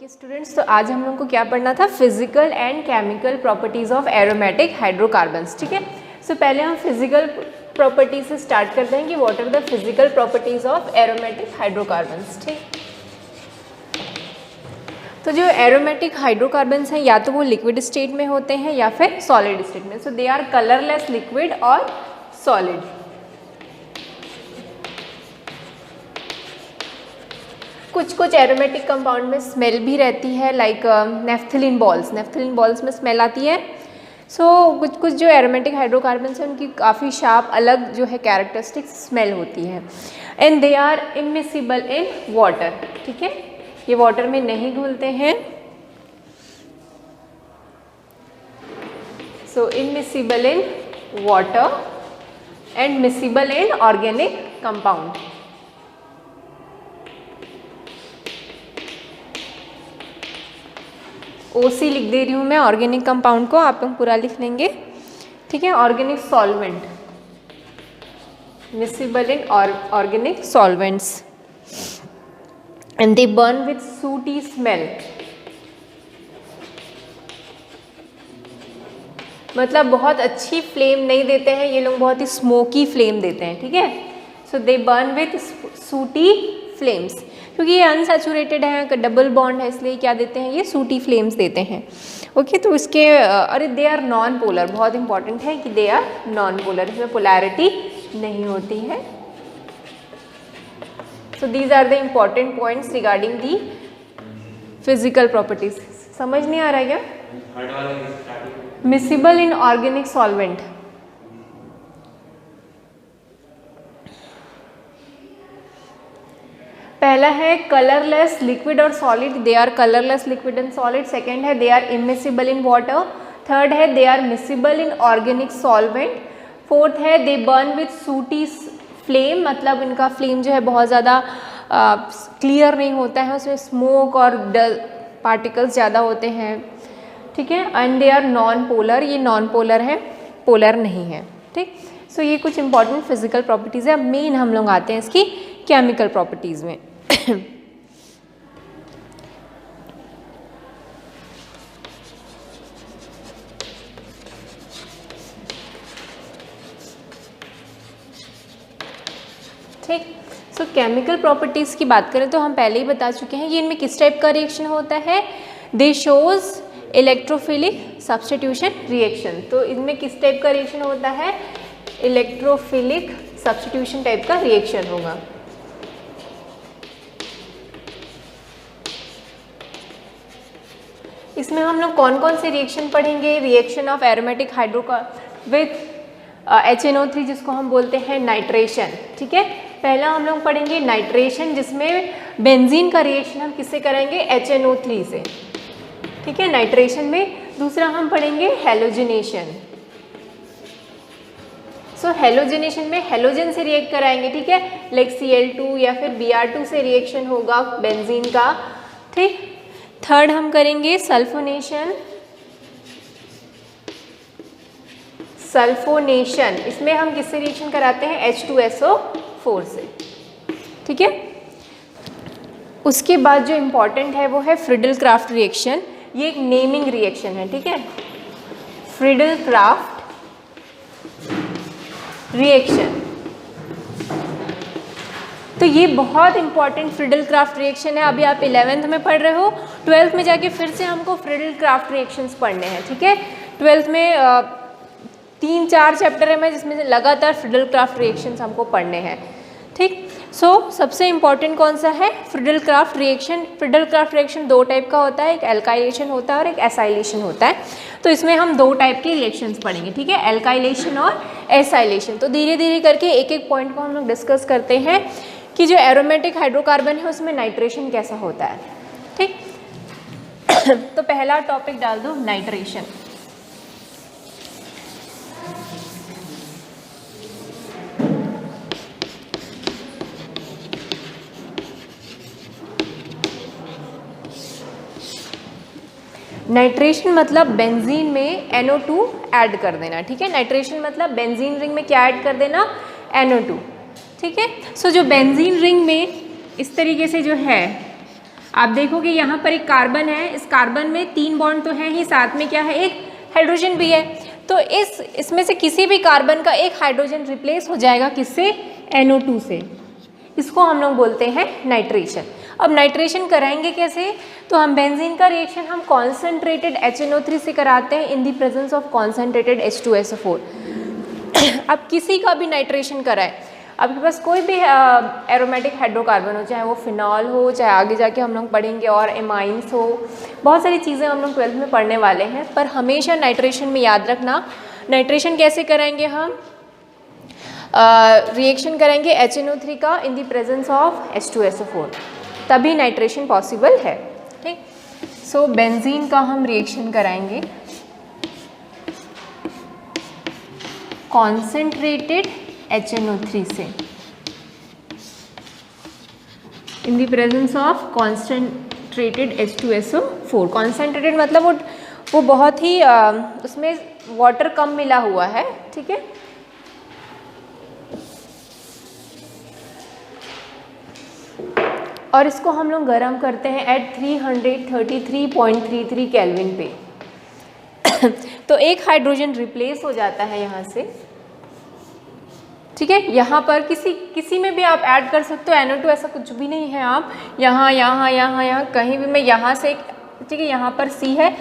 Okay students, तो आज हम लोग को क्या पढ़ना था, physical and chemical properties of aromatic hydrocarbons. ठीक है, सो पहले हम फिजिकल प्रॉपर्टीज से स्टार्ट करते हैं कि what are the physical properties of aromatic hydrocarbons. ठीक, तो जो एरोमेटिक हाइड्रोकार्बन्स हैं या तो वो लिक्विड स्टेट में होते हैं या फिर सॉलिड स्टेट में। सो दे आर कलरलेस, लिक्विड और सॉलिड। कुछ एरोमेटिक कंपाउंड में स्मेल भी रहती है, लाइक नेफ्थलीन बॉल्स में स्मेल आती है। सो कुछ जो एरोमेटिक हाइड्रोकार्बन्स हैं उनकी काफ़ी शार्प अलग जो है कैरेक्टरिस्टिक स्मेल होती है। And they are immiscible in water. ठीक है, ये वाटर में नहीं घुलते हैं। So immiscible in water and miscible in organic compound. OC लिख दे रही हूँ मैं ऑर्गेनिक कंपाउंड को, आप लोग पूरा लिख लेंगे। ठीक है, organic solvent, miscible in organic solvents and they burn with सूटी स्मेल। मतलब बहुत अच्छी फ्लेम नहीं देते हैं ये लोग, बहुत ही स्मोकी फ्लेम देते हैं। ठीक है, so they burn with sooty flames, क्योंकि ये अनसैचुरेटेड है, डबल बॉन्ड है, इसलिए क्या देते हैं, ये सूटी फ्लेम्स देते हैं। ओके, तो इसके अरे दे आर नॉन पोलर, बहुत इंपॉर्टेंट है कि दे आर नॉन पोलर, इसमें पोलैरिटी नहीं होती है। So these are the important points regarding the physical properties. समझ नहीं आ रहा है क्या? मिसिबल इन ऑर्गेनिक सॉल्वेंट, पहला है कलरलेस लिक्विड और solid, they are colourless liquid and solid. Second है they are immiscible in water. Third है they are miscible in organic solvent. Fourth है they burn with sooty flame, मतलब इनका flame जो है बहुत ज़्यादा क्लियर नहीं होता है, उसमें स्मोक और पार्टिकल्स ज़्यादा होते हैं। ठीक है, and they are non polar, ये नॉन पोलर है, पोलर नहीं है। ठीक, सो ये कुछ इंपॉर्टेंट फिजिकल प्रॉपर्टीज़ है। अब मेन हम लोग आते हैं इसकी केमिकल प्रॉपर्टीज़ में। ठीक, सो केमिकल प्रॉपर्टीज़ की बात करें तो हम पहले ही बता चुके हैं, ये इनमें किस टाइप का रिएक्शन होता है, दे शोज इलेक्ट्रोफिलिक सब्स्टिट्यूशन रिएक्शन। तो इनमें किस टाइप का रिएक्शन होता है, इलेक्ट्रोफिलिक सब्स्टिट्यूशन टाइप का रिएक्शन होगा। इसमें हम लोग कौन कौन से रिएक्शन पढ़ेंगे, reaction of aromatic hydrocarbon with HNO3 जिसको हम बोलते हैं नाइट्रेशन। ठीक है, पहला हम लोग पढ़ेंगे नाइट्रेशन, जिसमें बेंजीन का रिएक्शन हम किससे करेंगे, HNO3 से। ठीक है, नाइट्रेशन में। दूसरा हम पढ़ेंगे हेलोजिनेशन। सो हेलोजिनेशन में हेलोजन से रिएक्ट कराएंगे। ठीक है, लाइक Cl2 या फिर Br2 से रिएक्शन होगा बेंजीन का। ठीक, थर्ड हम करेंगे सल्फोनेशन। सल्फोनेशन, इसमें हम किससे रिएक्शन कराते हैं, H2SO4 से। ठीक है, उसके बाद जो इम्पॉर्टेंट है वो है फ्रिडल क्राफ्ट रिएक्शन। ये एक नेमिंग रिएक्शन है। ठीक है, फ्रिडल क्राफ्ट रिएक्शन, तो ये बहुत इंपॉर्टेंट फ्रिडल क्राफ्ट रिएक्शन है। अभी आप 11th में पढ़ रहे हो, 12th में जाके फिर से हमको फ्रिडल क्राफ्ट रिएक्शंस पढ़ने हैं। ठीक है, 12th में 3-4 चैप्टर है जिसमें से लगातार फ्रिडल क्राफ्ट रिएक्शंस हमको पढ़ने हैं। ठीक, सो सबसे इंपॉर्टेंट कौन सा है, Friedel Crafts reaction. Friedel Crafts reaction दो टाइप का होता है, एक एल्काइलेशन होता है और एक एसाइलेशन होता है। तो इसमें हम दो टाइप के रिएक्शंस पढ़ेंगे। ठीक है, एल्काइलेशन और एसाइलेशन। तो धीरे धीरे करके एक एक पॉइंट को हम लोग डिस्कस करते हैं कि जो एरोमेटिक हाइड्रोकार्बन है उसमें नाइट्रेशन कैसा होता है। ठीक, तो पहला टॉपिक डाल दो नाइट्रेशन। नाइट्रेशन मतलब बेंजीन में NO2 ऐड कर देना। ठीक है, नाइट्रेशन मतलब बेंजीन रिंग में क्या ऐड कर देना, NO2। ठीक है, सो जो बेंजीन रिंग में इस तरीके से जो है आप देखोगे यहाँ पर एक कार्बन है, इस कार्बन में 3 बॉन्ड तो हैं ही, साथ में क्या है, एक हाइड्रोजन भी है। तो इसमें से किसी भी कार्बन का एक हाइड्रोजन रिप्लेस हो जाएगा किससे, NO2 से। इसको हम लोग बोलते हैं नाइट्रेशन। अब नाइट्रेशन कराएंगे कैसे, तो हम बेंजीन का रिएक्शन हम कॉन्सेंट्रेटेड HNO3 से कराते हैं in the presence of concentrated H2SO4। अब किसी का भी नाइट्रेशन कराएं, आपके पास कोई भी एरोमेटिक हाइड्रोकार्बन हो, चाहे वो फिनॉल हो, चाहे आगे जाके हम लोग पढ़ेंगे और एमाइंस हो, बहुत सारी चीज़ें हम लोग 12th में पढ़ने वाले हैं, पर हमेशा नाइट्रेशन में याद रखना, नाइट्रेशन कैसे कराएंगे हम, रिएक्शन करेंगे HNO3 का in the presence of H2SO4, तभी नाइट्रेशन पॉसिबल है। ठीक, सो बेंजीन का हम रिएक्शन कराएंगे कॉन्सेंट्रेटेड HNO3 से in the presence of concentrated H2SO4। Concentrated मतलब वो बहुत ही उसमें वाटर कम मिला हुआ है, ठीक है। और इसको हम लोग गर्म करते हैं एट 333.33 केल्विन पे। तो एक हाइड्रोजन रिप्लेस हो जाता है यहाँ से, ठीक है। यहाँ पर किसी में भी आप ऐड कर सकते हो, NO2 ऐसा कुछ भी नहीं है, आप यहाँ कहीं भी, मैं यहाँ से, ठीक है, यहाँ पर C है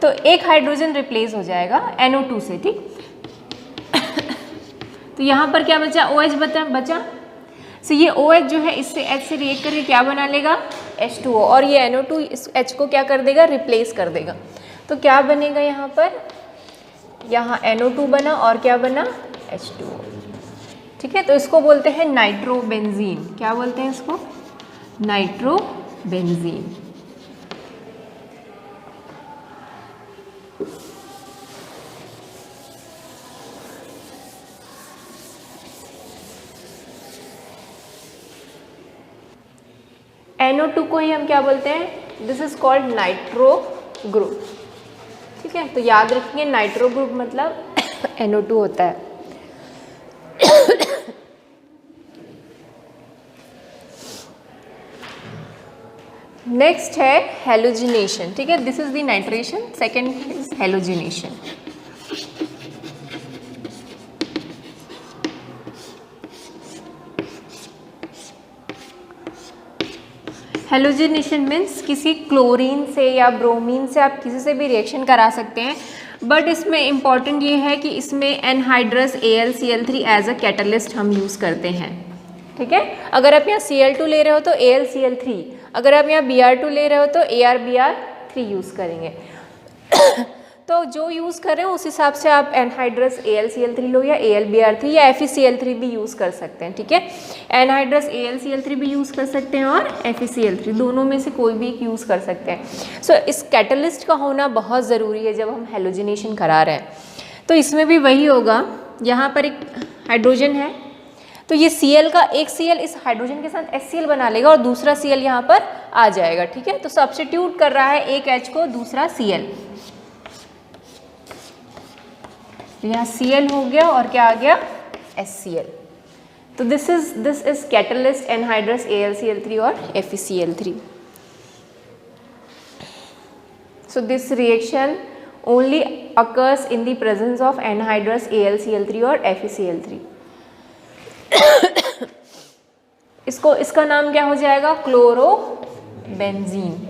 तो एक हाइड्रोजन रिप्लेस हो जाएगा NO2 से, ठीक। तो यहाँ पर क्या बचा, OH बचा। सो ये OH जो है इससे H से रिएक्ट करके क्या बना लेगा, H2O, और ये NO2 इस H को क्या कर देगा, रिप्लेस कर देगा। तो क्या बनेगा यहाँ पर, यहाँ NO2 बना और क्या बना, H2O, ठीक है। तो इसको बोलते हैं नाइट्रोबेंजीन। क्या बोलते हैं इसको, नाइट्रोबेंजीन। NO2 को ही हम क्या बोलते हैं, this is called nitro group, ठीक है। तो याद रखिए नाइट्रो ग्रुप मतलब NO2 होता है। नेक्स्ट है हेलोजिनेशन, ठीक है। This is the nitration, second is halogenation. Halogenation means किसी क्लोरीन से या ब्रोमीन से आप किसी से भी रिएक्शन करा सकते हैं, बट इसमें इम्पॉर्टेंट ये है कि इसमें anhydrous AlCl3 as a catalyst हम यूज़ करते हैं, ठीक है। अगर आप यहाँ Cl2 ले रहे हो तो AlCl3, अगर आप यहाँ Br2 ले रहे हो तो ArBr3 यूज़ करेंगे। तो जो यूज़ कर रहे हो उस हिसाब से आप एनहाइड्रस AlCl3 लो या AlBr3 या FeCl3 भी यूज़ कर सकते हैं, ठीक है। एनहाइड्रस AlCl3 भी यूज़ कर सकते हैं और FeCl3, दोनों में से कोई भी एक यूज़ कर सकते हैं। सो इस कैटलिस्ट का होना बहुत ज़रूरी है जब हम हेलोजिनेशन करा रहे हैं। तो इसमें भी वही होगा, यहाँ पर एक हाइड्रोजन है तो ये Cl का एक Cl इस हाइड्रोजन के साथ HCl बना लेगा और दूसरा Cl यहाँ पर आ जाएगा, ठीक है। तो सब्स्टिट्यूट कर रहा है एक H को दूसरा Cl, तो यहाँ Cl हो गया और क्या आ गया, HCl। तो this is catalyst anhydrous AlCl3 और FeCl3। So this reaction only occurs in the presence of anhydrous AlCl3 और FeCl3। इसका नाम क्या हो जाएगा, क्लोरोबेंजीन।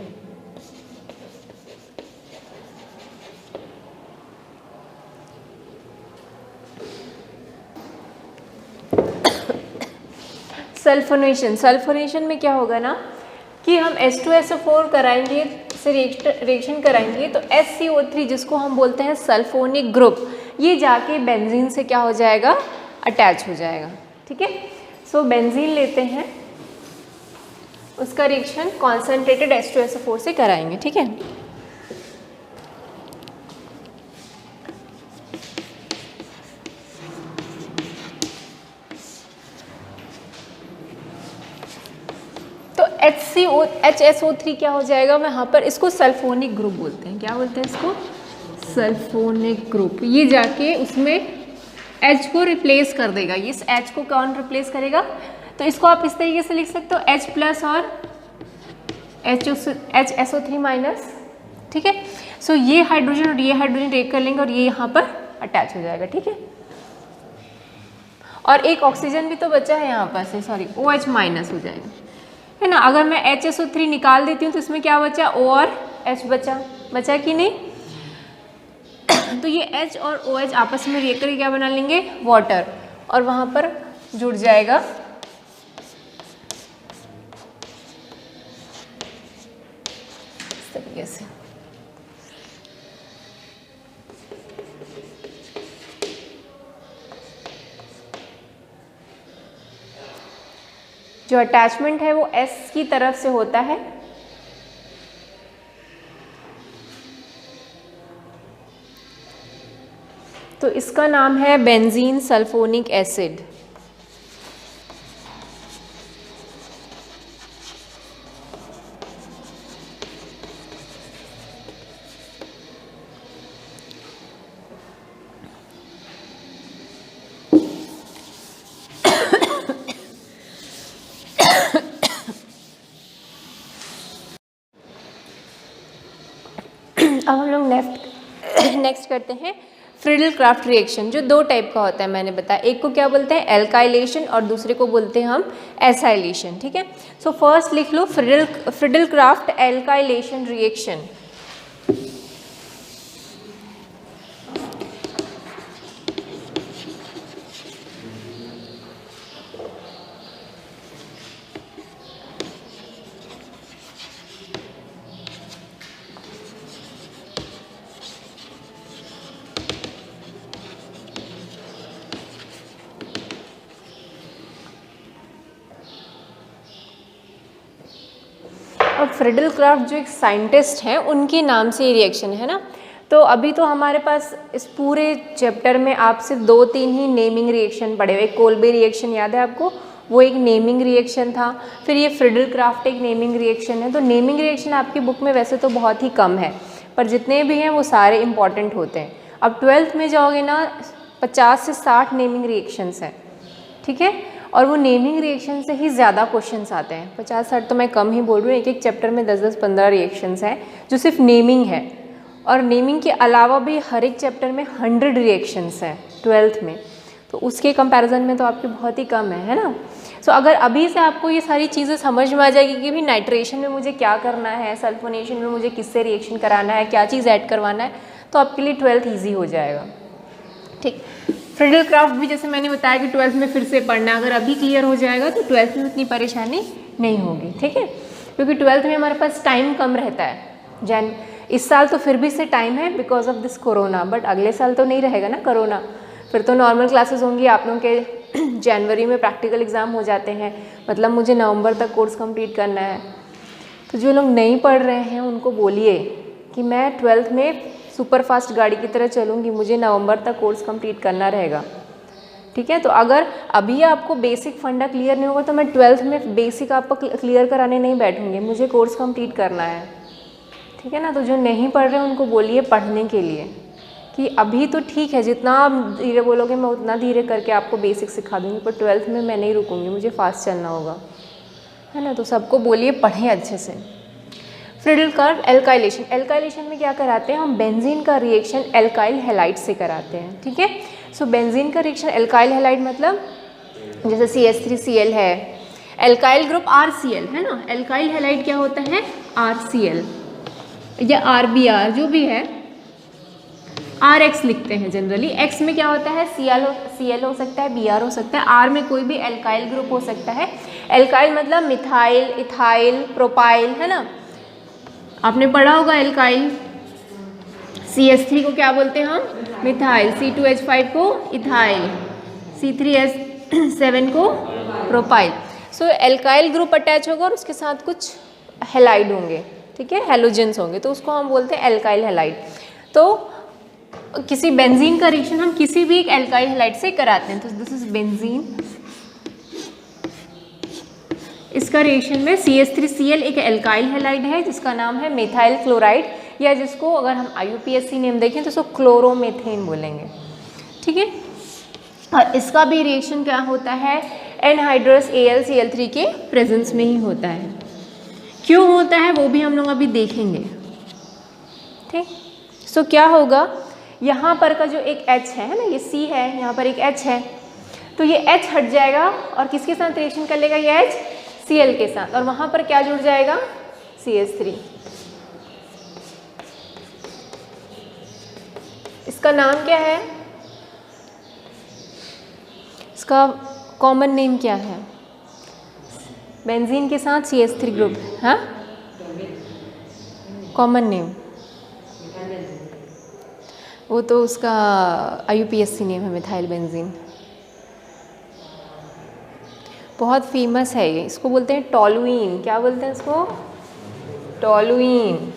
सल्फोनेशन में क्या होगा ना कि हम H2SO4 कराएंगे, से रिएक्शन कराएंगे तो SCO3 जिसको हम बोलते हैं सल्फोनिक ग्रुप, ये जाके बेंजीन से क्या हो जाएगा, अटैच हो जाएगा, ठीक है। सो बेंजीन लेते हैं, उसका रिएक्शन कॉन्सेंट्रेटेड H2SO4 से कराएंगे, ठीक है। तो HSO3 क्या हो जाएगा, वहाँ पर इसको सल्फोनिक ग्रुप बोलते हैं। क्या बोलते हैं इसको, सल्फोनिक ग्रुप। ये जाके उसमें H को रिप्लेस कर देगा। इस H को कौन रिप्लेस करेगा, तो इसको आप इस तरीके से लिख सकते हो H+ और HSO3 माइनस, ठीक है। सो ये हाइड्रोजन और ये हाइड्रोजन टेक कर लेंगे और ये यहाँ पर अटैच हो जाएगा, ठीक है। और एक ऑक्सीजन भी तो बचा है यहाँ पर से, सॉरी OH माइनस हो जाएगा, है ना। अगर मैं HSO3 निकाल देती हूँ तो इसमें क्या बचा, O और H बचा कि नहीं। तो ये H और OH आपस में रिएक्ट करके क्या बना लेंगे, वाटर, और वहाँ पर जुड़ जाएगा इस तरीके से। जो अटैचमेंट है वो S की तरफ से होता है, तो इसका नाम है बेंजीन सल्फोनिक एसिड। अब हम लोग नेक्स्ट करते हैं फ्रिडल क्राफ्ट रिएक्शन, जो दो टाइप का होता है मैंने बताया। एक को क्या बोलते हैं, एल्काइलेशन, और दूसरे को बोलते हैं हम एसाइलेशन, ठीक है। सो फर्स्ट लिख लो फ्रिडल क्राफ्ट एल्काइलेशन रिएक्शन। अब फ्रिडल क्राफ्ट जो एक साइंटिस्ट हैं उनके नाम से ये रिएक्शन है ना। तो अभी तो हमारे पास इस पूरे चैप्टर में आप सिर्फ 2-3 ही नेमिंग रिएक्शन पढ़े हुए। कोल्बे रिएक्शन याद है आपको, वो एक नेमिंग रिएक्शन था। फिर ये फ्रिडल क्राफ्ट एक नेमिंग रिएक्शन है। तो नेमिंग रिएक्शन आपकी बुक में वैसे तो बहुत ही कम है, पर जितने भी हैं वो सारे इंपॉर्टेंट होते हैं। अब 12th में जाओगे ना 50 से 60 नेमिंग रिएक्शंस हैं, ठीक है। और वो नेमिंग रिएक्शन से ही ज़्यादा क्वेश्चंस आते हैं। 50-60 तो मैं कम ही बोल रही हूँ, एक एक चैप्टर में 10-15 रिएक्शंस हैं जो सिर्फ नेमिंग है। और नेमिंग के अलावा भी हर एक चैप्टर में 100 रिएक्शंस हैं 12th में, तो उसके कंपैरिजन में तो आपके बहुत ही कम है ना। सो अगर अभी से आपको ये सारी चीज़ें समझ में आ जाएगी कि भी नाइट्रेशन में मुझे क्या करना है, सल्फोनेशन में मुझे किससे रिएक्शन कराना है, क्या चीज़ ऐड करवाना है, तो आपके लिए 12th ईजी हो जाएगा, ठीक। फ्रिडल क्राफ्ट भी जैसे मैंने बताया कि 12th में फिर से पढ़ना, अगर अभी क्लियर हो जाएगा तो 12th में उतनी परेशानी नहीं होगी, ठीक है। क्योंकि 12th में हमारे पास टाइम कम रहता है। इस साल तो फिर भी से टाइम है because of this corona, but अगले साल तो नहीं रहेगा ना कोरोना, फिर तो नॉर्मल क्लासेस होंगी। आप लोगों के जनवरी में प्रैक्टिकल एग्ज़ाम हो जाते हैं, मतलब मुझे नवंबर तक कोर्स कंप्लीट करना है। तो जो लोग नहीं पढ़ रहे हैं उनको बोलिए कि मैं 12th में सुपर फास्ट गाड़ी की तरह चलूँगी, मुझे नवंबर तक कोर्स कंप्लीट करना रहेगा, ठीक है। तो अगर अभी आपको बेसिक फंडा क्लियर नहीं होगा तो मैं 12th में बेसिक आपको क्लियर कराने नहीं बैठूँगी, मुझे कोर्स कंप्लीट करना है, ठीक है ना। तो जो नहीं पढ़ रहे हैं उनको बोलिए पढ़ने के लिए कि अभी तो ठीक है, जितना आप धीरे बोलोगे मैं उतना धीरे करके आपको बेसिक सिखा दूँगी, पर 12th में मैं नहीं रुकूँगी, मुझे फास्ट चलना होगा, है ना। तो सबको बोलिए पढ़ें अच्छे से। फ्रिडल क्राफ्ट एल्काइलेशन, एल्काइलेशन में क्या कराते हैं हम, बेंजीन का रिएक्शन एल्काइल हैलाइड से कराते हैं, ठीक है। सो बेंजीन का रिएक्शन एल्काइल हैलाइड मतलब जैसे CH3Cl है, एल्काइल ग्रुप RCl है ना। एल्काइल हैलाइड क्या होता है, RCl या RBr, जो भी है, RX लिखते हैं जनरली। X में क्या होता है, Cl हो सकता है, Br हो सकता है, R में कोई भी एल्काइल ग्रुप हो सकता है। एल्काइल मतलब मिथाइल, इथाइल, प्रोपाइल, है ना। आपने पढ़ा होगा एल्काइल, CH3 को क्या बोलते हैं हम, मिथाइल, C2H5 को इथाइल, C3H7 को प्रोपाइल। सो एल्काइल ग्रुप अटैच होगा और उसके साथ कुछ हैलाइड होंगे, ठीक है, हैलोजेंस होंगे, तो उसको हम बोलते हैं एल्काइल हैलाइड। तो किसी बेंजीन का रिएक्शन हम किसी भी एक एल्काइल हैलाइड से कराते हैं। तो दिस इज बेंजीन, इसका रिएक्शन में CH3Cl एक एल्काइल हैलाइड है जिसका नाम है मेथाइल क्लोराइड, या जिसको अगर हम IUPAC नेम देखें तो इसको क्लोरोमेथेन बोलेंगे, ठीक है। और इसका भी रिएक्शन क्या होता है, एनहाइड्रस AlCl3 के प्रेजेंस में ही होता है। क्यों होता है वो भी हम लोग अभी देखेंगे, ठीक। सो क्या होगा, यहाँ पर का जो एक H है ना, ये C है, यहाँ पर एक H है, तो ये H हट जाएगा और किसके साथ रिएक्शन कर लेगा, ये H Cl के साथ, और वहाँ पर क्या जुड़ जाएगा, CH3। इसका नाम क्या है, इसका कॉमन नेम क्या है, बेंजीन के साथ CH3 ग्रुप, हाँ कॉमन नेम, वो तो उसका IUPAC नेम है, मिथाइल बेंजीन। बहुत फेमस है ये, इसको बोलते हैं टॉलुइन। क्या बोलते हैं इसको, टॉलुइन।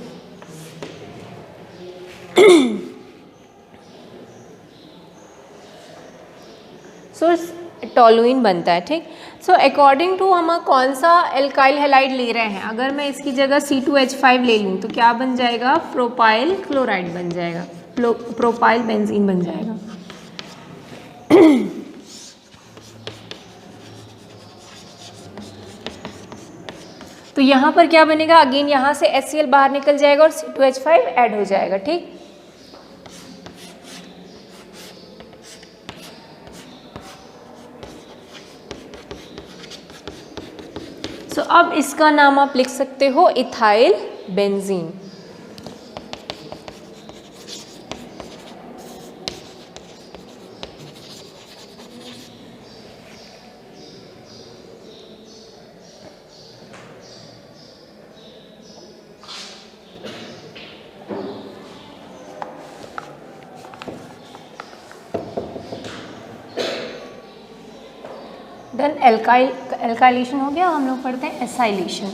सो टॉलुइन बनता है, ठीक। सो अकॉर्डिंग टू हम कौन सा एल्काइल हैलाइड ले रहे हैं, अगर मैं इसकी जगह C2H5 ले लूँ तो क्या बन जाएगा, प्रोपाइल क्लोराइड बन जाएगा, प्रोपाइल बेंजीन बन जाएगा। तो यहाँ पर क्या बनेगा, अगेन यहाँ से HCl बाहर निकल जाएगा और C2H5 ऐड हो जाएगा, ठीक। सो अब इसका नाम आप लिख सकते हो इथाइल बेंजीन। देन एल्काइलेशन हो गया, हम लोग पढ़ते हैं एसाइलेशन।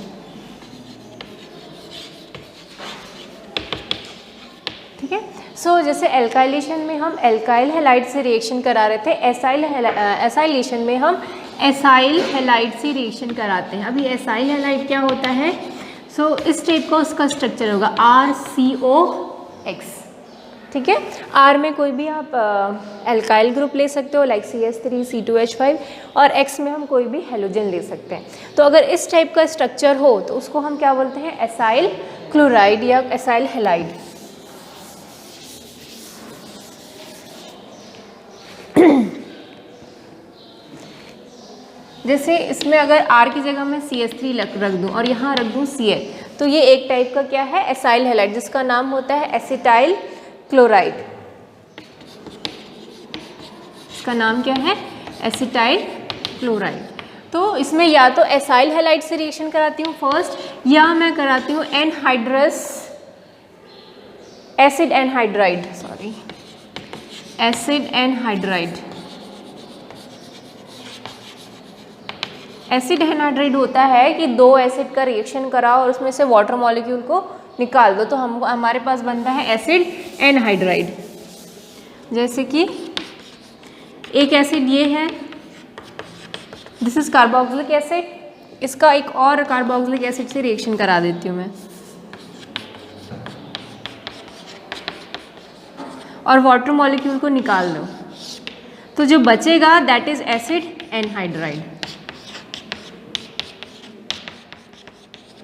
ठीक है, सो जैसे एल्काइलेशन में हम एल्काइल हैलाइड से रिएक्शन करा रहे थे, एसाइलेशन में हम एसाइल हैलाइड से रिएक्शन कराते हैं। अभी एसाइल हैलाइड क्या होता है, सो इस टाइप का उसका स्ट्रक्चर होगा RCOX। ठीक है, R में कोई भी आप एल्काइल ग्रुप ले सकते हो लाइक CH3, C2H5, और X में हम कोई भी हेलोजन ले सकते हैं। तो अगर इस टाइप का स्ट्रक्चर हो तो उसको हम क्या बोलते हैं, एसाइल क्लोराइड या एसाइल हैलाइड। जैसे इसमें अगर R की जगह मैं CH3 रख दूं और यहाँ रख दूं Cl, तो ये एक टाइप का क्या है, एसाइल हैलाइड, जिसका नाम होता है एसिटाइल क्लोराइड। इसका नाम क्या है, एसिटाइल क्लोराइड। तो इसमें या तो एसाइल हैलाइड से रिएक्शन कराती हूँ फर्स्ट, या मैं कराती हूँ anhydrous acid anhydride, sorry acid anhydride. Acid anhydride होता है कि दो एसिड का रिएक्शन कराओ और उसमें से वाटर मॉलिक्यूल को निकाल दो, तो हमारे पास बनता है एसिड एनहाइड्राइड। जैसे कि एक एसिड ये है, दिस इज कार्बोक्सिलिक एसिड, इसका एक और कार्बोक्सिलिक एसिड से रिएक्शन करा देती हूँ मैं, और वाटर मॉलिक्यूल को निकाल दो, तो जो बचेगा दैट इज एसिड एनहाइड्राइड।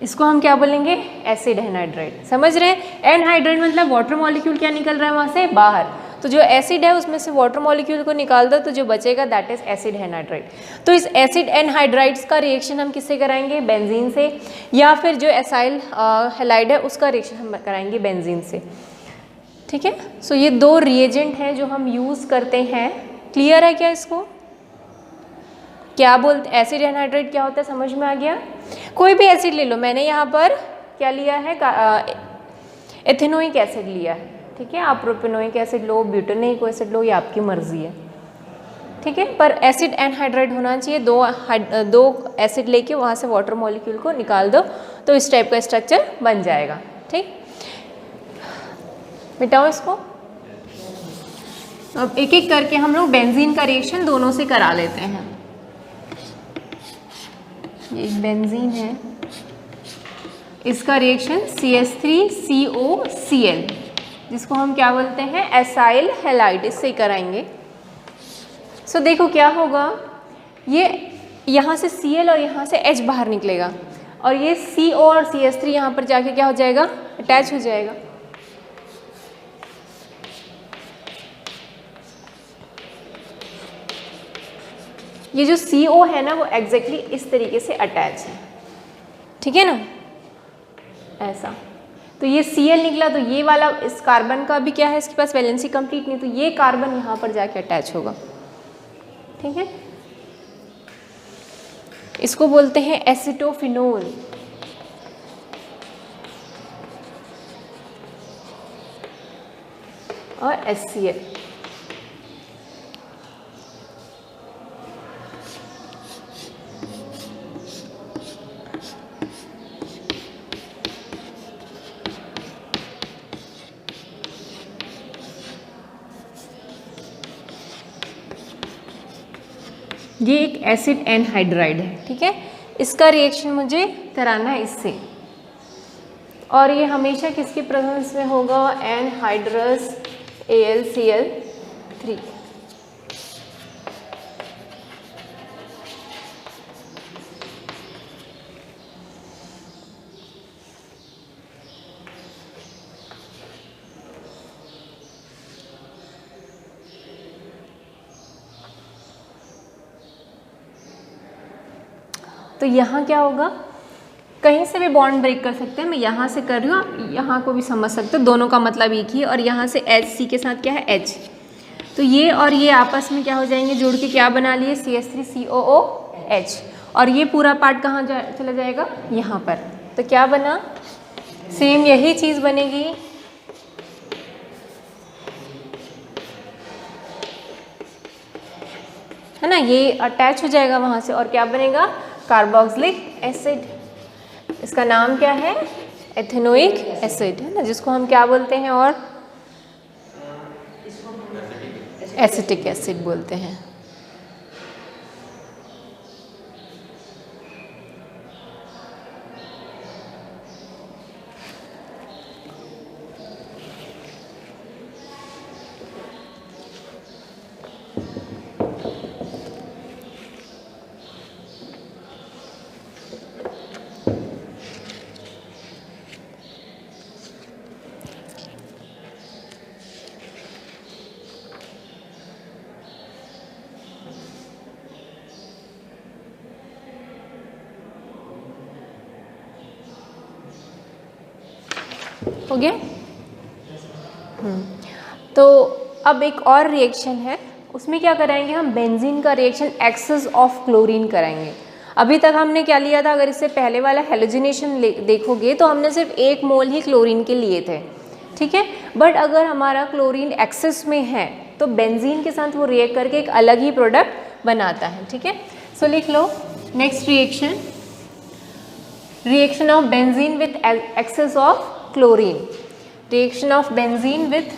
इसको हम क्या बोलेंगे, एसिड एनहाइड्राइड। समझ रहे हैं, एनहाइड्राइड मतलब वाटर मॉलिक्यूल क्या निकल रहा है वहाँ से बाहर, तो जो एसिड है उसमें से वाटर मॉलिक्यूल को निकाल दो, तो जो बचेगा दैट इज एसिड एनहाइड्राइड। तो इस एसिड एनहाइड्राइड्स का रिएक्शन हम किससे कराएंगे, बेंजीन से, या फिर जो एसाइल हैलाइड है उसका रिएक्शन हम कराएंगे बेंजीन से। ठीक है, सो ये दो रिएजेंट हैं जो हम यूज़ करते हैं। क्लियर है क्या, इसको क्या बोलते, एसिड एनहाइड्राइड क्या होता है, समझ में आ गया। कोई भी एसिड ले लो, मैंने यहाँ पर क्या लिया है, एथेनोइक एसिड लिया है। ठीक है, आप प्रोपेनोइक एसिड लो, ब्यूटेनोइक एसिड लो, ये आपकी मर्जी है। ठीक है, पर एसिड एनहाइड्राइड होना चाहिए। दो एसिड लेके वहाँ से वाटर मॉलिक्यूल को निकाल दो, तो इस टाइप का स्ट्रक्चर बन जाएगा। ठीक, मिटाओ इसको। अब एक एक करके हम लोग बेंजीन का रिएक्शन दोनों से करा लेते हैं। ये बेंजीन है, इसका रिएक्शन CH3COCl, जिसको हम क्या बोलते हैं, एसाइल हैलाइड, इससे कराएंगे। सो देखो क्या होगा, ये यहाँ से Cl और यहाँ से H बाहर निकलेगा, और ये CO और CH3 यहाँ पर जाके क्या हो जाएगा, अटैच हो जाएगा। ये जो CO है ना वो एग्जैक्टली इस तरीके से अटैच है, ठीक है ना, ऐसा। तो ये Cl निकला, तो ये वाला इस कार्बन का भी क्या है, इसके पास वैलेंसी कंप्लीट नहीं, तो ये कार्बन यहाँ पर जाके अटैच होगा, ठीक है। इसको बोलते हैं एसिटोफिनोल। और HCl। ये एक एसिड एनहाइड्राइड है, ठीक है। इसका रिएक्शन मुझे कराना है इससे, और ये हमेशा किसके प्रेजेंस में होगा, एनहाइड्रस AlCl3। तो यहाँ क्या होगा, कहीं से भी बॉन्ड ब्रेक कर सकते हैं, मैं यहाँ से कर रही हूँ, आप यहाँ को भी समझ सकते हो, दोनों का मतलब एक ही है। और यहाँ से HC के साथ क्या है, H, तो ये और ये आपस में क्या हो जाएंगे, जुड़ के क्या बना लिए, CH3COOH। और ये पूरा पार्ट कहाँ चला जाएगा, यहाँ पर। तो क्या बना, सेम यही चीज़ बनेगी, है ना, ये अटैच हो जाएगा वहाँ से, और क्या बनेगा, कार्बोक्सिलिक एसिड। इसका नाम क्या है, एथेनोइक एसिड, है ना, जिसको हम क्या बोलते हैं, और एसिटिक एसिड बोलते हैं। हो गया। तो अब एक और रिएक्शन है, उसमें क्या कराएंगे हम, बेंजीन का रिएक्शन एक्सेस ऑफ क्लोरीन कराएंगे। अभी तक हमने क्या लिया था, अगर इससे पहले वाला हेलोजिनेशन देखोगे तो हमने सिर्फ 1 मोल ही क्लोरीन के लिए थे, ठीक है। बट अगर हमारा क्लोरीन एक्सेस में है तो बेंजीन के साथ वो रिएक्ट करके एक अलग ही प्रोडक्ट बनाता है, ठीक है। सो लिख लो, next reaction, reaction of benzene with excess of chlorine, reaction of benzene with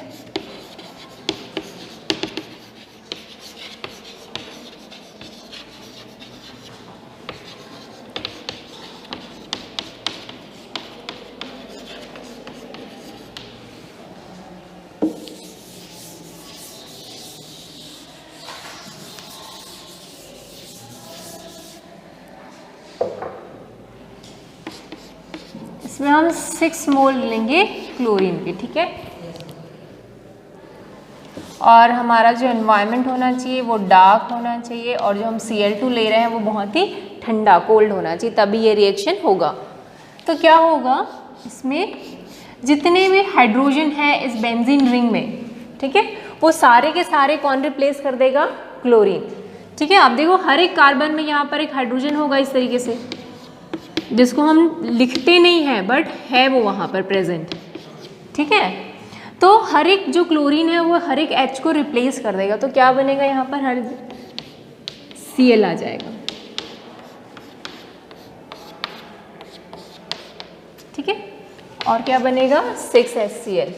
इसमें हम 6 मोल लेंगे क्लोरीन के, ठीक है। और हमारा जो एनवायरनमेंट होना चाहिए वो डार्क होना चाहिए, और जो हम Cl2 ले रहे हैं वो बहुत ही ठंडा, कोल्ड होना चाहिए, तभी ये रिएक्शन होगा। तो क्या होगा, इसमें जितने भी हाइड्रोजन है इस बेंजीन रिंग में, ठीक है, वो सारे के सारे कौन रिप्लेस कर देगा, क्लोरीन, ठीक है। आप देखो हर एक कार्बन में यहाँ पर एक हाइड्रोजन होगा इस तरीके से, जिसको हम लिखते नहीं हैं बट है वो वहाँ पर प्रेजेंट, ठीक है। तो हर एक जो क्लोरीन है वो हर एक H को रिप्लेस कर देगा, तो क्या बनेगा, यहाँ पर हर Cl आ जाएगा, ठीक है। और क्या बनेगा, 6HCl।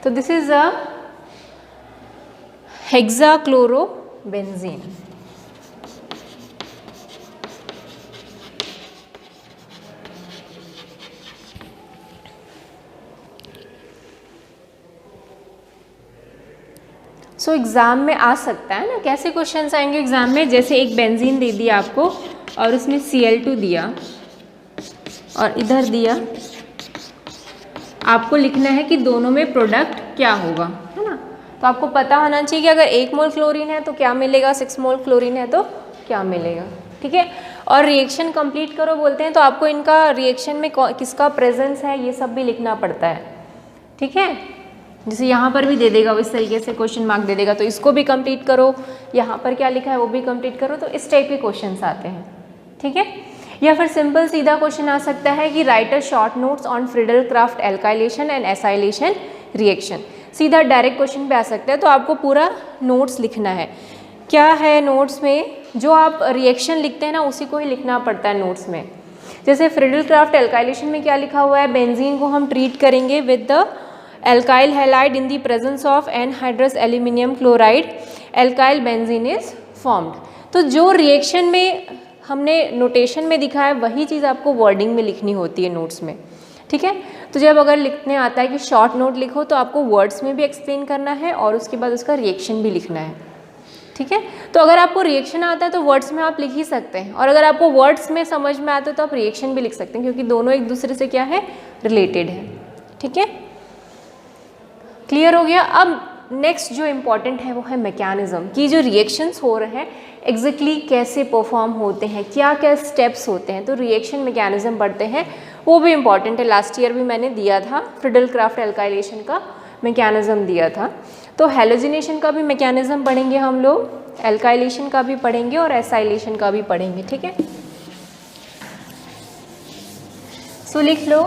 तो this is a hexachlorobenzene. So exam में आ सकता है ना, कैसे क्वेश्चंस आएंगे एग्ज़ाम में, जैसे एक बेंजीन दे दिया आपको और उसमें Cl2 दिया, और इधर दिया, आपको लिखना है कि दोनों में प्रोडक्ट क्या होगा, है ना। तो आपको पता होना चाहिए कि अगर 1 मोल क्लोरीन है तो क्या मिलेगा, 6 मोल क्लोरीन है तो क्या मिलेगा, ठीक है। और रिएक्शन कंप्लीट करो बोलते हैं तो आपको इनका रिएक्शन में किसका प्रेजेंस है ये सब भी लिखना पड़ता है, ठीक है। जैसे यहाँ पर भी दे देगा, इस तरीके से क्वेश्चन मार्क दे देगा, तो इसको भी कंप्लीट करो, यहाँ पर क्या लिखा है वो भी कंप्लीट करो, तो इस टाइप के क्वेश्चंस आते हैं, ठीक है। या फिर सिंपल सीधा क्वेश्चन आ सकता है कि right a short notes on Friedel Crafts alkylation and acylation reaction, सीधा डायरेक्ट क्वेश्चन पे आ सकता है। तो आपको पूरा नोट्स लिखना है। क्या है नोट्स में, जो आप रिएक्शन लिखते हैं ना उसी को ही लिखना पड़ता है नोट्स में। जैसे फ्रिडल क्राफ्ट एल्काइलेशन में क्या लिखा हुआ है, बेंजीन को हम ट्रीट करेंगे with the alkyl halide in the presence of anhydrous aluminium chloride, alkyl benzene is formed. तो जो रिएक्शन में हमने नोटेशन में दिखा है वही चीज़ आपको वर्डिंग में लिखनी होती है नोट्स में, ठीक है। तो जब अगर लिखने आता है कि शॉर्ट नोट लिखो तो आपको वर्ड्स में भी एक्सप्लेन करना है और उसके बाद उसका रिएक्शन भी लिखना है, ठीक है। तो अगर आपको रिएक्शन आता है तो वर्ड्स में आप लिख ही सकते हैं, और अगर आपको वर्ड्स में समझ में आता है तो आप रिएक्शन भी लिख सकते हैं, क्योंकि दोनों एक दूसरे से क्या है, रिलेटेड है, ठीक है। क्लियर हो गया। अब नेक्स्ट जो इम्पॉर्टेंट है वो है मैकेनिज्म, कि जो रिएक्शंस हो रहे हैं एग्जैक्टली कैसे परफॉर्म होते हैं, क्या क्या स्टेप्स होते हैं, तो रिएक्शन मैकेनिज्म पढ़ते हैं, वो भी इम्पॉर्टेंट है। लास्ट ईयर भी मैंने दिया था, फ्रिडल क्राफ्ट एल्काइलेशन का मैकेनिज्म दिया था। तो हैलोजिनेशन का भी मैकेनिज्म पढ़ेंगे हम लोग, एल्काइलेशन का भी पढ़ेंगे और एसाइलेशन का भी पढ़ेंगे, ठीक है। सो लिख लो,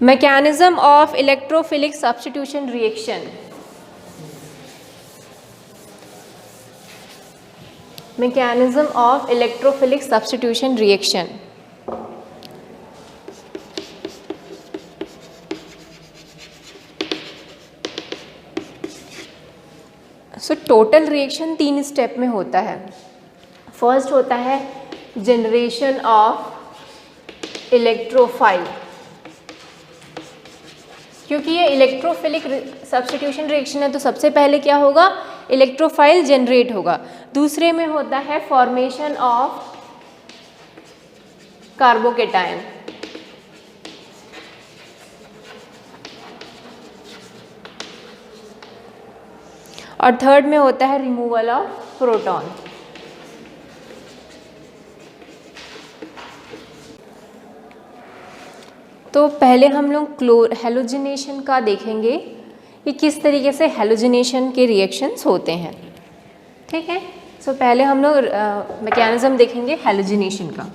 mechanism of electrophilic substitution reaction, mechanism of electrophilic substitution reaction। So total reaction 3 step में होता है। फर्स्ट होता है जनरेशन ऑफ इलेक्ट्रोफाइल, क्योंकि ये इलेक्ट्रोफिलिक सब्स्टिट्यूशन रिएक्शन है तो सबसे पहले क्या होगा, इलेक्ट्रोफाइल जनरेट होगा। दूसरे में होता है फॉर्मेशन ऑफ कार्बोकेटायन, और थर्ड में होता है रिमूवल ऑफ प्रोटॉन। तो पहले हम लोग हैलोजिनेशन का देखेंगे कि किस तरीके से हैलोजिनेशन के रिएक्शंस होते हैं, ठीक है। सो पहले हम लोग मैकेनिज्म देखेंगे हैलोजिनेशन का।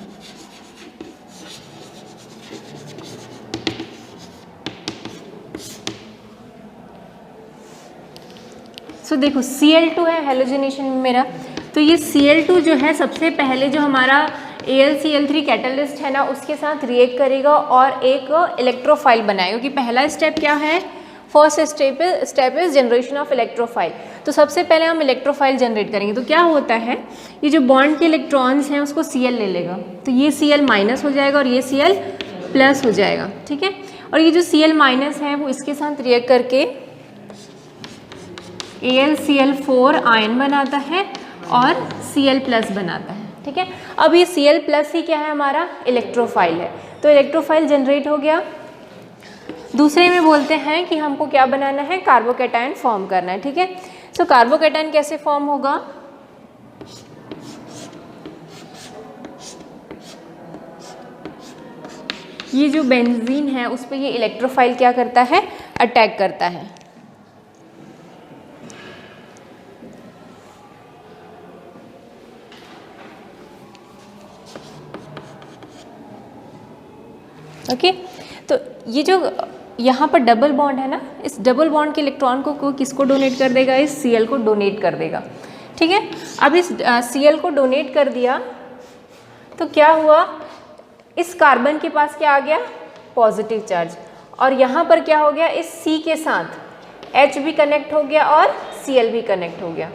सो देखो Cl2 है हैलोजिनेशन में मेरा, तो ये Cl2 जो है सबसे पहले जो हमारा AlCl3 कैटलिस्ट है ना उसके साथ रिएक्ट करेगा और एक इलेक्ट्रोफाइल बनाएगा, क्योंकि पहला स्टेप क्या है, first step is generation of electrophile. तो सबसे पहले हम इलेक्ट्रोफाइल जनरेट करेंगे। तो क्या होता है, ये जो बॉन्ड के इलेक्ट्रॉन्स हैं उसको Cl ले लेगा, तो ये Cl माइनस हो जाएगा और ये Cl प्लस हो जाएगा, ठीक है। और ये जो Cl माइनस है वो इसके साथ रिएक्ट करके AlCl4 आयन बनाता है और Cl प्लस बनाता है, ठीक है। अब ये Cl प्लस ही क्या है, हमारा इलेक्ट्रोफाइल है। तो इलेक्ट्रोफाइल जनरेट हो गया। दूसरे में बोलते हैं कि हमको क्या बनाना है, कार्बोकेटायन फॉर्म करना है, ठीक है। सो कार्बोकेटायन कैसे फॉर्म होगा, ये जो बेंजीन है उस पर ये इलेक्ट्रोफाइल क्या करता है, अटैक करता है। ओके, तो ये जो यहाँ पर डबल बॉन्ड है ना, इस डबल बॉन्ड के इलेक्ट्रॉन को किसको डोनेट कर देगा, इस Cl को डोनेट कर देगा, ठीक है। अब इस Cl को डोनेट कर दिया तो क्या हुआ, इस कार्बन के पास क्या आ गया, पॉजिटिव चार्ज, और यहाँ पर क्या हो गया, इस C के साथ H भी कनेक्ट हो गया और Cl भी कनेक्ट हो गया।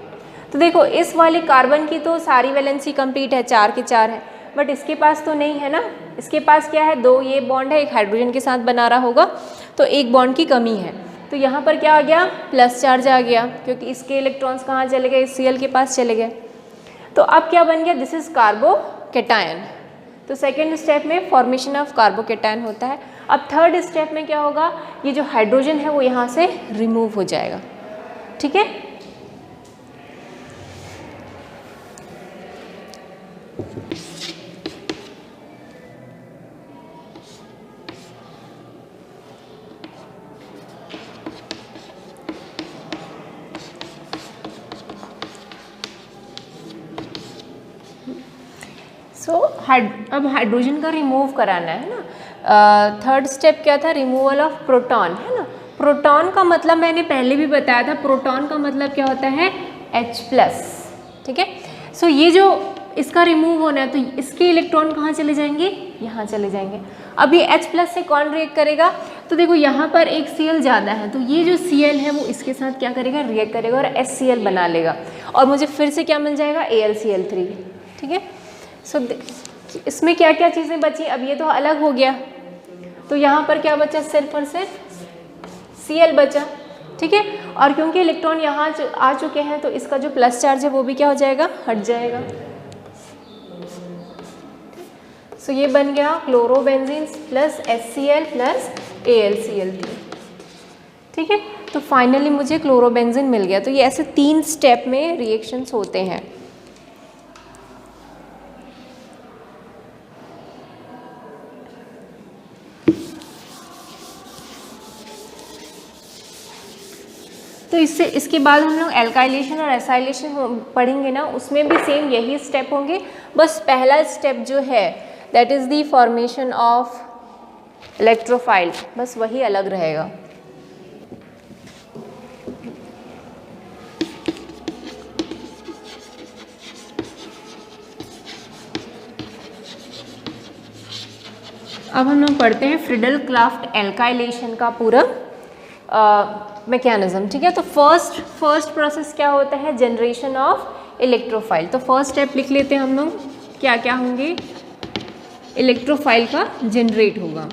तो देखो इस वाले कार्बन की तो सारी वैलेंसी कंप्लीट है, 4 के 4 है, बट इसके पास तो नहीं है ना, इसके पास क्या है, 2 ये बॉन्ड है, एक हाइड्रोजन के साथ बना रहा होगा, तो एक बॉन्ड की कमी है। तो यहाँ पर क्या आ गया, प्लस चार्ज आ गया, क्योंकि इसके इलेक्ट्रॉन्स कहाँ चले गए, Cl के पास चले गए। तो अब क्या बन गया, दिस इज कार्बोकेटायन, तो सेकेंड स्टेप में फॉर्मेशन ऑफ कार्बोकेटायन होता है। अब थर्ड स्टेप में क्या होगा, ये जो हाइड्रोजन है वो यहाँ से रिमूव हो जाएगा, ठीक है। अब हाइड्रोजन का रिमूव कराना है ना। थर्ड स्टेप क्या था, रिमूवल ऑफ प्रोटॉन, है ना। प्रोटॉन का मतलब मैंने पहले भी बताया था, प्रोटॉन का मतलब क्या होता है, H+, ठीक है। सो ये जो इसका रिमूव होना है तो इसके इलेक्ट्रॉन कहाँ चले जाएंगे, यहाँ चले जाएंगे। अब ये H+ से कौन रिएक्ट करेगा, तो देखो यहाँ पर एक Cl ज़्यादा है तो ये जो Cl है वो इसके साथ क्या करेगा, रिएक्ट करेगा और HCl बना लेगा और मुझे फिर से क्या मिल जाएगा, AlCl3, ठीक है। सो इसमें क्या क्या चीज़ें बची, अब ये तो अलग हो गया तो यहाँ पर क्या बचा, सिर्फ और सिर्फ Cl बचा, ठीक है। और क्योंकि इलेक्ट्रॉन यहाँ आ चुके हैं तो इसका जो प्लस चार्ज है वो भी क्या हो जाएगा, हट जाएगा। सो ये बन गया chlorobenzene plus HCl plus AlCl3, ठीक है। तो फाइनली मुझे क्लोरोबेंजीन मिल गया। तो ये ऐसे 3 स्टेप में रिएक्शंस होते हैं। तो इसके बाद हम लोग एल्काइलेशन और एसाइलेशन पढ़ेंगे ना, उसमें भी सेम यही स्टेप होंगे। बस पहला स्टेप जो है that is the formation of electrophile, बस वही अलग रहेगा। अब हम लोग पढ़ते हैं फ्रीडल क्राफ्ट एल्काइलेशन का पूरा मैकेनिज्म, ठीक है। तो फर्स्ट प्रोसेस क्या होता है, जनरेशन ऑफ इलेक्ट्रोफाइल। तो फर्स्ट स्टेप लिख लेते हैं हम लोग, क्या क्या होंगे, इलेक्ट्रोफाइल का जनरेट होगा।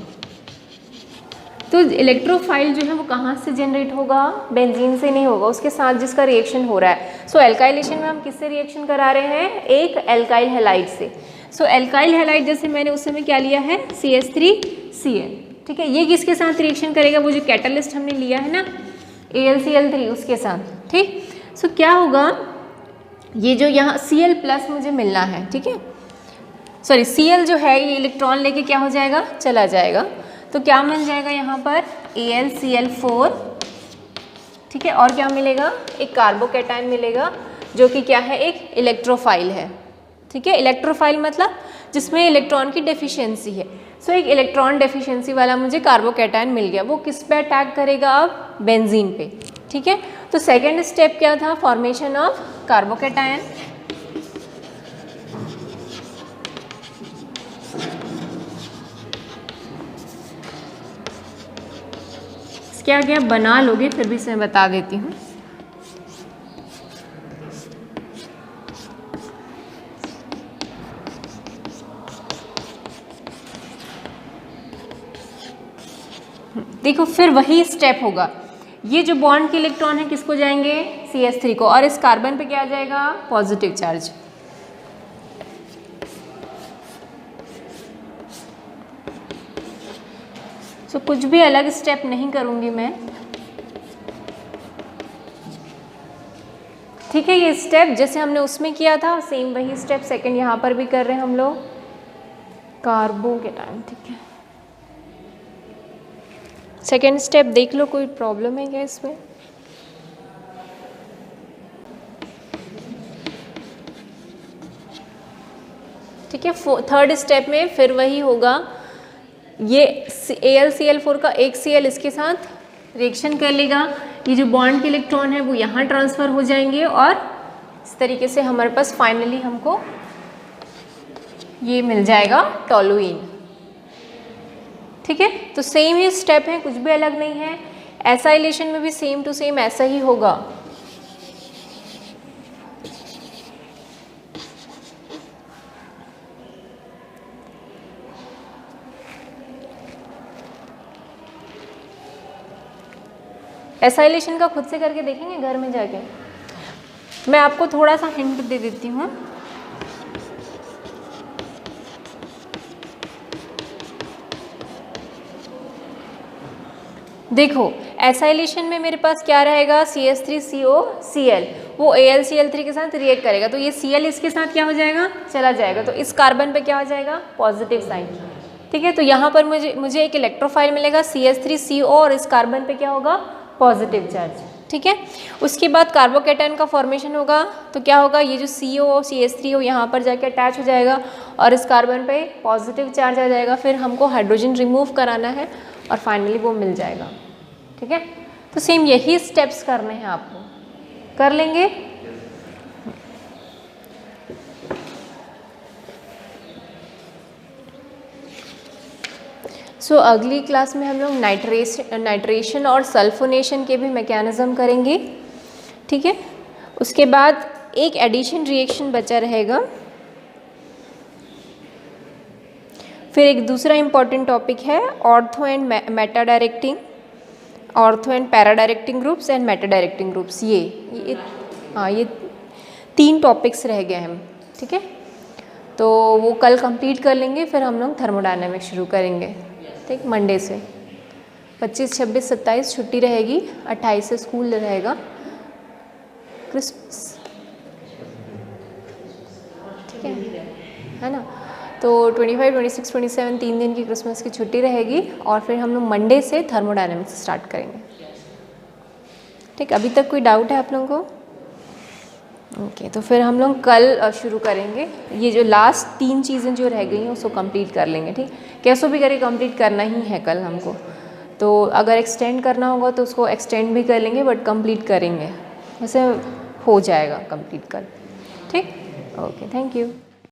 तो इलेक्ट्रोफाइल जो है वो कहाँ से जनरेट होगा, बेंजीन से नहीं होगा, उसके साथ जिसका रिएक्शन हो रहा है। सो एल्काइलेशन में हम किससे रिएक्शन करा रहे हैं, एक एल्काइल हैलाइड से। सो एल्काइल हैलाइड जैसे मैंने उस समय क्या लिया है, CH3Cl, ठीक है। ये किसके साथ रिएक्शन करेगा, वो जो कैटलिस्ट हमने लिया है ना AlCl3 उसके साथ, ठीक। सो क्या होगा, ये जो यहाँ Cl+ मुझे मिलना है, ठीक है। सॉरी Cl जो है ये इलेक्ट्रॉन लेके क्या हो जाएगा, चला जाएगा। तो क्या मिल जाएगा यहाँ पर, AlCl4, ठीक है। और क्या मिलेगा, एक कार्बोकैटायन मिलेगा जो कि क्या है, एक इलेक्ट्रोफाइल है, ठीक है। इलेक्ट्रोफाइल मतलब जिसमें इलेक्ट्रॉन की डेफिशिएंसी है। सो एक इलेक्ट्रॉन डेफिशिएंसी वाला मुझे कार्बोकैटायन मिल गया। वो किस पे अटैक करेगा, अब बेंजीन पे, ठीक है। तो सेकेंड स्टेप क्या था, फॉर्मेशन ऑफ कार्बोकैटायन। क्या क्या बना लोगे, फिर भी मैं बता देती हूँ। देखो फिर वही स्टेप होगा, ये जो बॉन्ड के इलेक्ट्रॉन है किसको जाएंगे, CH3 को, और इस कार्बन पे क्या आ जाएगा, पॉजिटिव चार्ज। सो कुछ भी अलग स्टेप नहीं करूंगी मैं, ठीक है। ये स्टेप जैसे हमने उसमें किया था सेम वही स्टेप सेकंड यहाँ पर भी कर रहे हैं हम लोग, कार्बोकैटायन, ठीक है। सेकेंड स्टेप देख लो, कोई प्रॉब्लम है क्या इसमें, ठीक है। थर्ड स्टेप में फिर वही होगा, ये AlCl4 का एक Cl इसके साथ रिएक्शन कर लेगा, ये जो बॉन्ड के इलेक्ट्रॉन है वो यहाँ ट्रांसफ़र हो जाएंगे और इस तरीके से हमारे पास फाइनली हमको ये मिल जाएगा टोलुइन, ठीक है। तो सेम ही स्टेप है, कुछ भी अलग नहीं है। एसाइलेशन में भी सेम टू सेम ऐसा ही होगा। एसाइलेशन का खुद से करके देखेंगे घर में जाके, मैं आपको थोड़ा सा हिंट दे देती हूँ। देखो एसाइलेशन में मेरे पास क्या रहेगा, CH3COCl, वो AlCl3 के साथ रिएक्ट करेगा, तो ये Cl इसके साथ क्या हो जाएगा, चला जाएगा, तो इस कार्बन पे क्या हो जाएगा, पॉजिटिव साइन। ठीक है, तो यहाँ पर मुझे एक इलेक्ट्रोफाइल मिलेगा CH3CO और इस कार्बन पे क्या होगा, पॉजिटिव चार्ज। ठीक है, उसके बाद कार्बोकैटायन का फॉर्मेशन होगा, तो क्या होगा, ये जो CO और CH3 हो यहाँ पर जाके अटैच हो जाएगा और इस कार्बन पे पॉजिटिव चार्ज आ जाएगा, फिर हमको हाइड्रोजन रिमूव कराना है और फाइनली वो मिल जाएगा। ठीक है, तो सेम यही स्टेप्स करने हैं आपको, कर लेंगे। सो अगली क्लास में हम लोग नाइट्रेशन और सल्फोनेशन के भी मैकेनिज्म करेंगे। ठीक है, उसके बाद एक एडिशन रिएक्शन बचा रहेगा, फिर एक दूसरा इम्पॉर्टेंट टॉपिक है ortho and Meta directing, ortho and para directing groups and Meta directing groups, ये 3 टॉपिक्स रह गए हैं। ठीक है, तो वो कल कंप्लीट कर लेंगे, फिर हम लोग थर्मोडायनामिक्स शुरू करेंगे। ठीक, मंडे से 25, 26, 27 छुट्टी रहेगी, 28 से स्कूल रहेगा, क्रिसमस। ठीक है ना, तो 25, 26, 27 3 दिन की क्रिसमस की छुट्टी रहेगी और फिर हम लोग मंडे से थर्मोडायनामिक्स स्टार्ट करेंगे। ठीक, अभी तक कोई डाउट है आप लोगों को? ओके, तो फिर हम लोग कल शुरू करेंगे, ये जो लास्ट 3 चीज़ें जो रह गई हैं उसको कंप्लीट कर लेंगे। ठीक, कैसो भी करके कंप्लीट करना ही है कल हमको, तो अगर एक्सटेंड करना होगा तो उसको एक्सटेंड भी कर लेंगे, बट कंप्लीट करेंगे, वैसे हो जाएगा कंप्लीट कल। ठीक, ओके, थैंक यू।